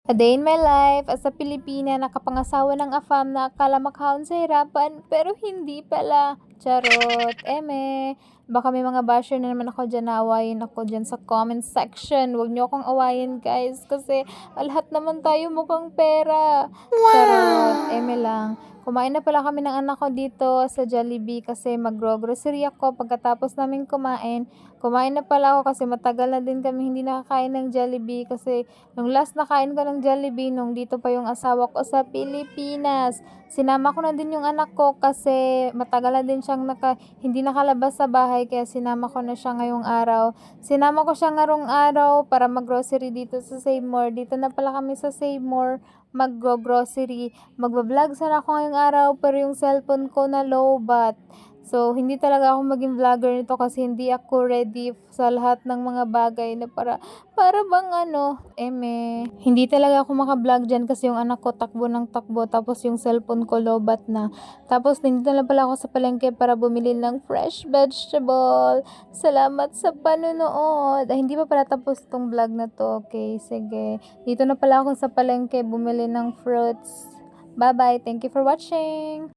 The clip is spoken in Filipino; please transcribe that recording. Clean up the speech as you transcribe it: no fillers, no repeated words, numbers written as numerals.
A Day in My Life as a Pilipina, nakapangasawa ng AFAM na akala makahon sa hirapan, pero hindi pala. Charot, eme. Baka may mga basher na naman ako dyan, na awayin ako dyan sa comment section. Huwag niyo akong awayin, guys, kasi lahat naman tayo mukhang pera. Charot, eme lang. Kumain na pala kami ng anak ko dito sa Jollibee kasi mag-grocery ako. Pagkatapos namin kumain na pala ako kasi matagal na din kami hindi nakakain ng Jollibee kasi nung last nakain ko ng Jollibee, nung dito pa yung asawa ko sa Pilipinas. Sinama ko na din yung anak ko kasi matagal na din siyang hindi nakalabas sa bahay kaya sinama ko na siya ngayong araw. Sinama ko siya ngayong araw para mag-grocery dito sa Save More. Dito na pala kami sa Save More mag-grocery. Magbablog sana ako ngayong araw pero yung cellphone ko na lowbat. So, hindi talaga ako maging vlogger nito kasi hindi ako ready sa lahat ng mga bagay na para bang hindi talaga ako maka-vlog dyan kasi yung anak ko takbo ng takbo tapos yung cellphone ko lowbat na. Tapos, nandito na pala ako sa palengke para bumili ng fresh vegetable. Salamat sa panonood. Ay, hindi pa pala tapos tong vlog na to. Okay, sige. Dito na pala ako sa palengke bumili ng fruits. Bye-bye. Thank you for watching.